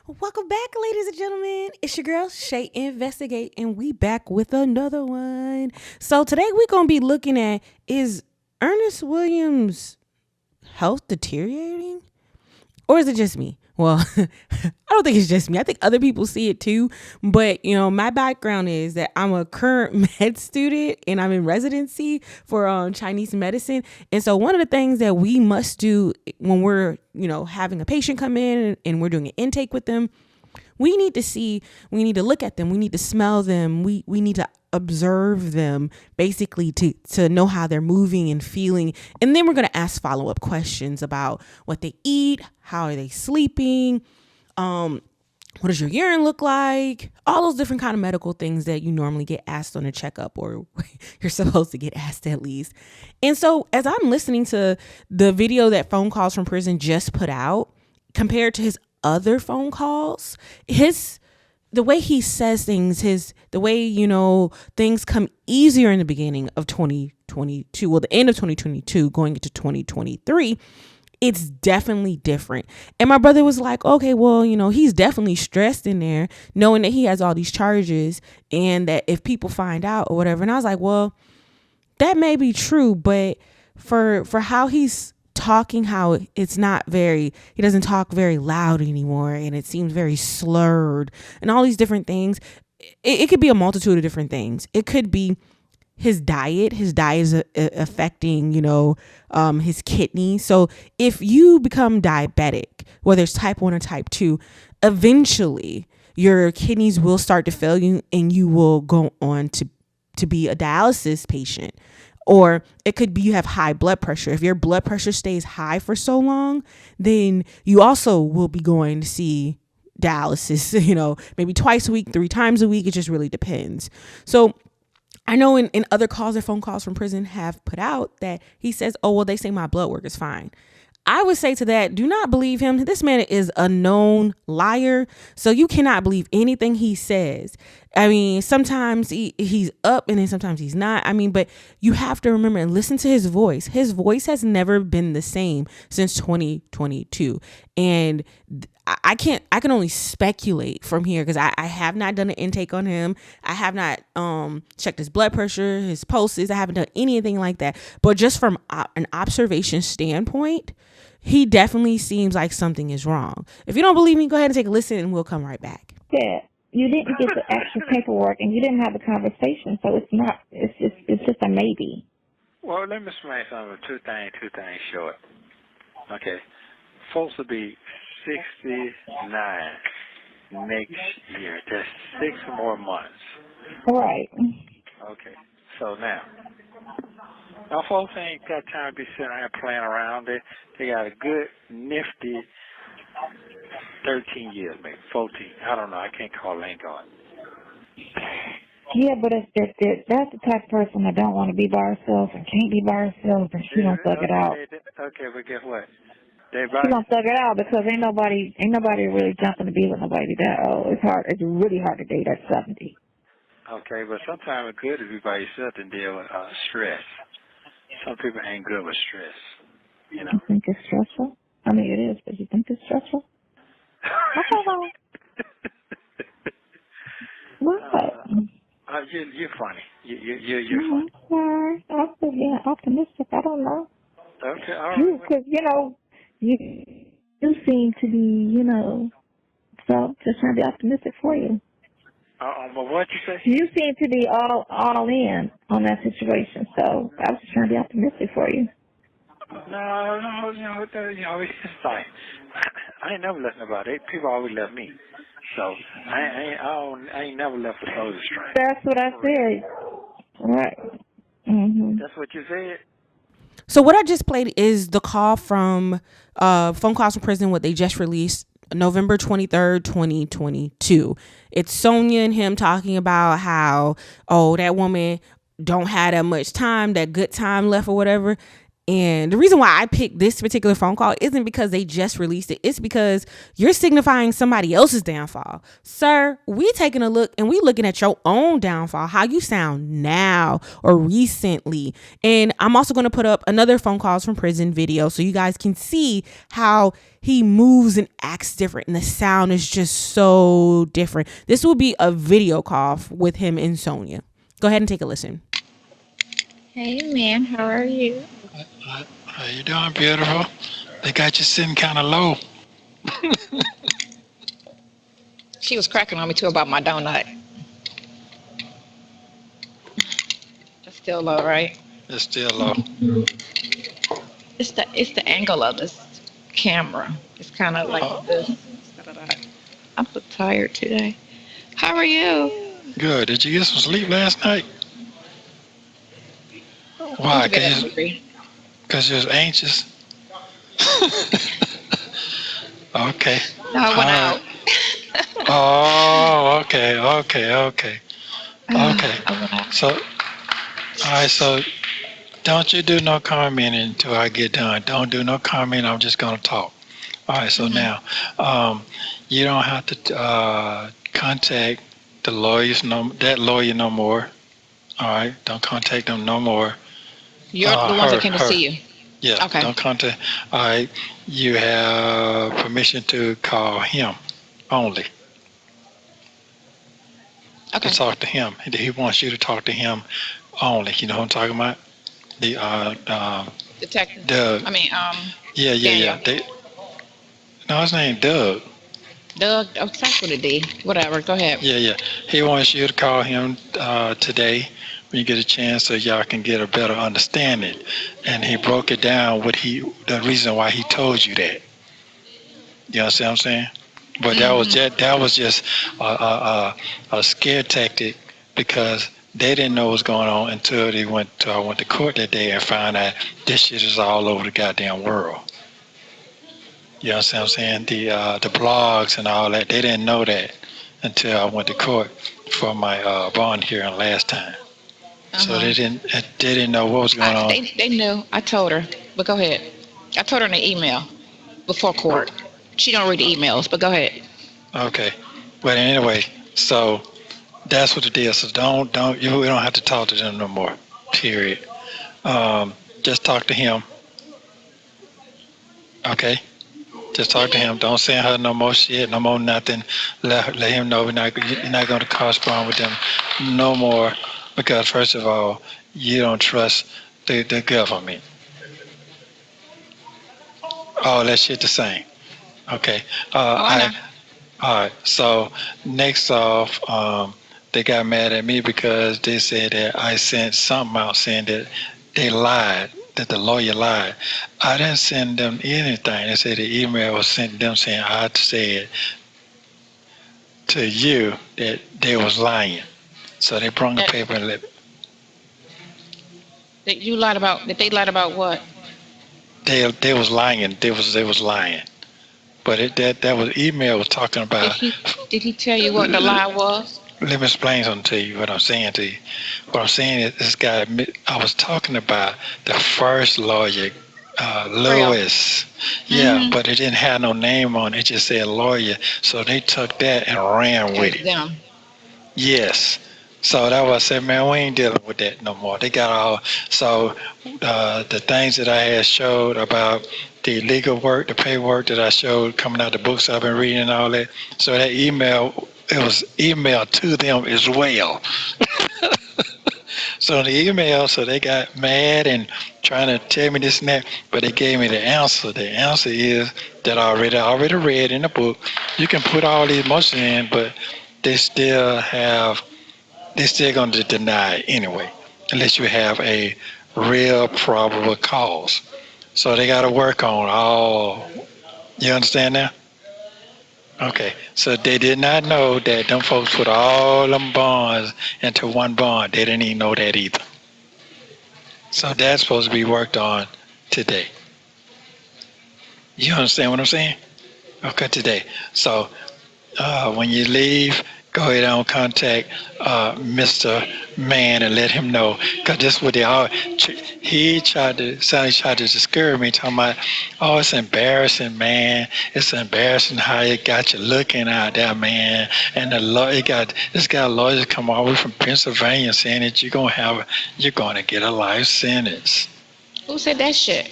Welcome back, ladies and gentlemen. It's your girl Shay Investigate, and we back with another one. So today we're gonna be looking at, is Ernest Williams' health deteriorating, or is it just me? Well, I don't think it's just me. I think other people see it too. But, my background is that I'm a current med student and I'm in residency for Chinese medicine. And so one of the things that we must do when we're, having a patient come in and we're doing an intake with them, we need to look at them. We need to smell them. We need to observe them basically to know how they're moving and feeling. And then we're going to ask follow-up questions about what they eat, how are they sleeping, what does your urine look like, all those different kind of medical things that you normally get asked on a checkup, or you're supposed to get asked at least. And so as I'm listening to the video that Phone Calls from Prison just put out, compared to his other phone calls, the way he says things, the way, things come easier in the beginning of 2022, well, the end of 2022 going into 2023, it's definitely different. And my brother was like, okay, well, he's definitely stressed in there, knowing that he has all these charges and that if people find out or whatever. And I was like, well, that may be true, but for how he's talking, how he doesn't talk very loud anymore, and it seems very slurred and all these different things. It could be a multitude of different things. It could be his diet is affecting, his kidney. So if you become diabetic, whether it's type 1 or type 2, eventually your kidneys will start to fail you and you will go on to be a dialysis patient. Or it could be you have high blood pressure. If your blood pressure stays high for so long, then you also will be going to see dialysis, maybe twice a week, 3 times a week. It just really depends. So I know in other calls or phone calls from prison have put out that he says, oh, well, they say my blood work is fine. I would say to that, do not believe him. This man is a known liar. So you cannot believe anything he says. I mean, sometimes he's up and then sometimes he's not. I mean, but you have to remember and listen to his voice. His voice has never been the same since 2022. And I can only speculate from here because I have not done an intake on him. I have not checked his blood pressure, his pulses. I haven't done anything like that. But just from an observation standpoint, he definitely seems like something is wrong. If you don't believe me, go ahead and take a listen and we'll come right back. Yeah, you didn't get the actual paperwork and you didn't have a conversation, so it's just a maybe. Well, let me explain something. Two things short. Okay. Supposed to be 69 next year. That's 6 more months. Right. Okay. So now folks ain't got time to be sitting around playing around. They got a good, nifty 13 years, maybe 14. I don't know. I can't call Lincoln. Yeah, but that's the type of person that don't want to be by herself and can't be by herself, and she don't thug it out. Okay, but guess what? She don't thug it out because ain't nobody really jumping to be with nobody that old. It's hard. It's really hard to date at 70. Okay, but sometimes it's good to be by yourself and deal with stress. Some people ain't good with stress, You think it's stressful? I mean, it is, but you think it's stressful? What? You're funny. You're funny. Sorry. I'm still being optimistic. I don't know. Okay, all right. Because, you seem to be, so just trying to be optimistic for you. What you say? You seem to be all in on that situation, so I was just trying to be optimistic for you. No, it's just like, I ain't never left nobody. People always left me. So, I ain't never left a soldier strand. That's what I said. Right. Mm-hmm. That's what you said? So what I just played is the call from Phone Calls from Prison, what they just released November 23rd, 2022. It's Sonya and him talking about how, that woman don't have that much time, that good time left or whatever. And the reason why I picked this particular phone call isn't because they just released it. It's because you're signifying somebody else's downfall. Sir, we taking a look and we looking at your own downfall, how you sound now or recently. And I'm also going to put up another phone calls from prison video so you guys can see how he moves and acts different. And the sound is just so different. This will be a video call with him and Sonya. Go ahead and take a listen. Hey man, how are you? How you doing, beautiful? They got you sitting kind of low. She was cracking on me too about my donut. That's still low, right? It's still low. It's the angle of this camera. It's kind of like this. I'm so tired today. How are you? Good. Did you get some sleep last night? Why? Because you was anxious? Okay. No, I went out. Oh, okay. Okay. I went out. So, all right, so don't you do no comment until I get done. Don't do no comment. I'm just going to talk. All right, so now, you don't have to contact the lawyers, that lawyer no more. All right, don't contact them no more. You're the ones that came to see you. Yeah, Okay. don't contact. All right, you have permission to call him only. Okay. To talk to him. He wants you to talk to him only. You know what I'm talking about? The Detective. Doug. Daniel. No, his name Doug. Doug, that's what it did. Whatever, go ahead. Yeah. He wants you to call him today when you get a chance so y'all can get a better understanding. And he broke it down the reason why he told you that. You understand what I'm saying? But that was just a scare tactic because they didn't know what was going on until I went to court that day and found out this shit is all over the goddamn world. You understand what I'm saying? The blogs and all that, they didn't know that until I went to court for my bond hearing last time. So they didn't know what was going on. They knew. I told her, but go ahead. I told her in the email before court. She don't read the emails, but go ahead. Okay, but anyway, so that's what it is. So we don't have to talk to them no more. Period. Just talk to him. Okay. Just talk to him. Don't send her no more shit, no more nothing. Let him know you're not going to correspond with them no more because, first of all, you don't trust the government. All that shit the same. Okay. All right. So next off, they got mad at me because they said that I sent something out saying that they lied. That the lawyer lied. I didn't send them anything. They said the email was sent to them saying I said to you that they was lying. So they brought the paper and let. That you lied about? That they lied about what? They was lying. They was lying. But that was email was talking about. Did he tell you what the lie was? Let me explain something to you, what I'm saying to you. What I'm saying is this guy, I was talking about the first lawyer, Lewis. Yeah, but it didn't have no name on it. It just said lawyer. So they took that and ran with it. Them. Yes. So that was I said, man, we ain't dealing with that no more. They got all, so the things that I had showed about the legal work, the paperwork that I showed coming out the books I've been reading and all that. So that email, it was emailed to them as well. So the email, so they got mad and trying to tell me this and that, but they gave me the answer. The answer is that I already read in the book. You can put all these motions in, but they're still going to deny it anyway, unless you have a real probable cause. So they got to work on all, you understand now? Okay, so they did not know that them folks put all them bonds into one bond. They didn't even know that either. So that's supposed to be worked on today. You understand what I'm saying? Okay, today. So when you leave, go ahead and contact Mr. Man and let him know. Because this is what they all, Sonny tried to discourage me, talking about, oh, it's embarrassing, man. It's embarrassing how it got you looking out there, man. And the lawyer this guy lawyers come all the way from Pennsylvania saying that you're gonna get a life sentence. Who said that shit?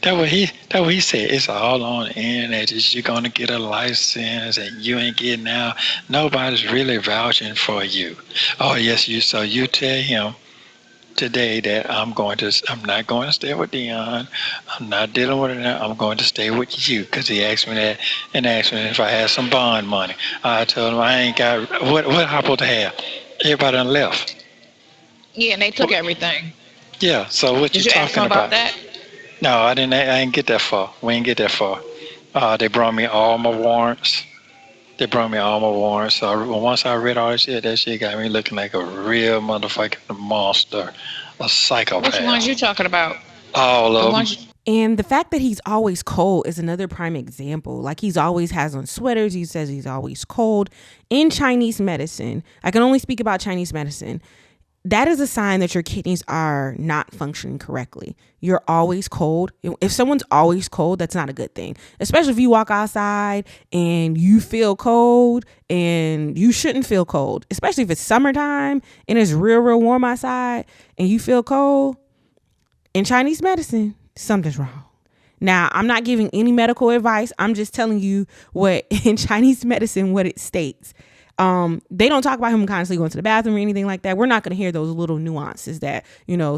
That what he said. It's all on the internet. You're gonna get a life sentence and you ain't getting out. Nobody's really vouching for you. Oh yes, so you tell him today that I'm not going to stay with Dion. I'm not dealing with it now. I'm going to stay with you, because he asked me that and asked me if I had some bond money. I told him I ain't got what I'm supposed to have. Everybody done left. Yeah, and they took everything. Yeah. So what Did you you ask talking them about that? No, I didn't. I didn't get that far. We didn't get that far. They brought me all my warrants. So once I read all that shit got me looking like a real motherfucking monster, a psychopath. Which ones you talking about? All of them. And the fact that he's always cold is another prime example. Like, he's always has on sweaters. He says he's always cold. In Chinese medicine, I can only speak about Chinese medicine. That is a sign that your kidneys are not functioning correctly. You're always cold. If someone's always cold, that's not a good thing. Especially if you walk outside and you feel cold, and you shouldn't feel cold. Especially if it's summertime and it's real, real warm outside and you feel cold. In Chinese medicine, something's wrong. Now, I'm not giving any medical advice. I'm just telling you what in Chinese medicine, what it states. They don't talk about him constantly going to the bathroom or anything like that. We're not going to hear those little nuances that,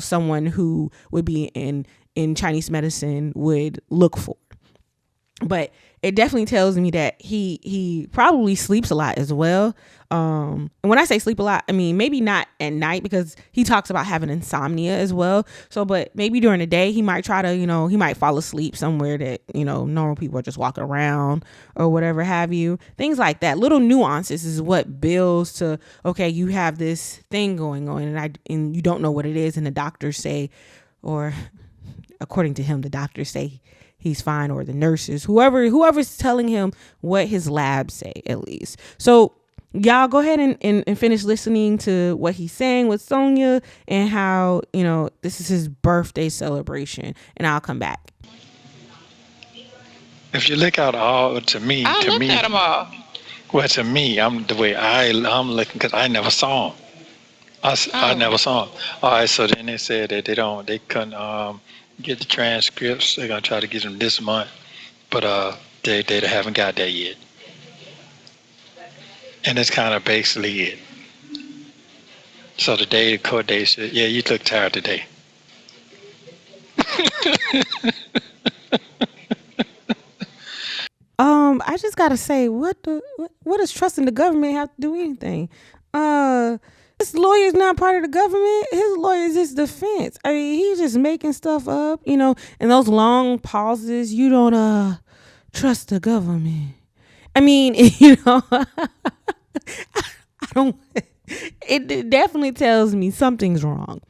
someone who would be in Chinese medicine would look for. But it definitely tells me that he probably sleeps a lot as well. And when I say sleep a lot, I mean, maybe not at night, because he talks about having insomnia as well. So, but maybe during the day, he might try to, he might fall asleep somewhere that, normal people are just walking around or whatever have you. Things like that. Little nuances is what builds to, okay, you have this thing going on and you don't know what it is. And the doctors say, or according to him, the doctors say he's fine, or the nurses, whoever's telling him what his labs say, at least. So y'all go ahead and finish listening to what he's saying with Sonya and how, this is his birthday celebration, and I'll come back. If you look out all to me, I looked at them all. Well, to me, I'm looking, because I never saw him. I never saw him. All right, so then they said that they couldn't get the transcripts. They're gonna try to get them this month, but they haven't got that yet. And that's kind of basically it. So the court date said, yeah, you look tired today. I just gotta say, what does trusting the government have to do with anything? This lawyer's not part of the government. His lawyer is his defense. I mean, he's just making stuff up, and those long pauses. You don't trust the government. I mean, I don't. It definitely tells me something's wrong.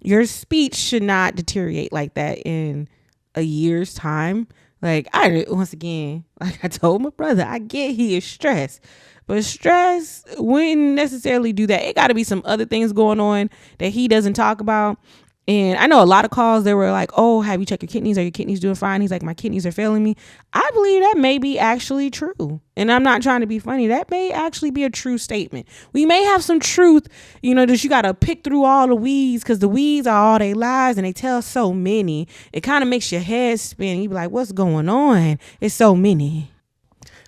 Your speech should not deteriorate like that in a year's time. Like, once again, like I told my brother, I get he is stressed. But stress wouldn't necessarily do that. It got to be some other things going on that he doesn't talk about. And I know a lot of calls, they were like, oh, have you checked your kidneys? Are your kidneys doing fine? He's like, my kidneys are failing me. I believe that may be actually true. And I'm not trying to be funny. That may actually be a true statement. We may have some truth, that you got to pick through all the weeds, because the weeds are all they lies and they tell so many. It kind of makes your head spin. You be like, what's going on? It's so many.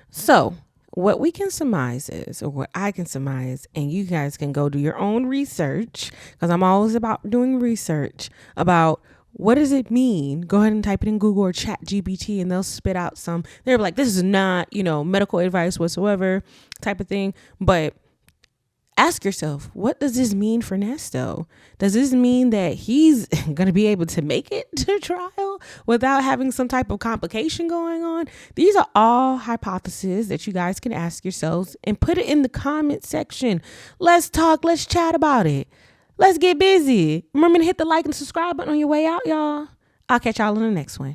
So what we can surmise is, or what I can surmise, and you guys can go do your own research, because I'm always about doing research about what does it mean. Go ahead and type it in Google or Chat GPT, and they'll spit out some. They're like, this is not, medical advice whatsoever type of thing. But ask yourself, what does this mean for Nesto? Does this mean that he's going to be able to make it to trial without having some type of complication going on? These are all hypotheses that you guys can ask yourselves and put it in the comment section. Let's talk. Let's chat about it. Let's get busy. Remember to hit the like and subscribe button on your way out, y'all. I'll catch y'all in the next one.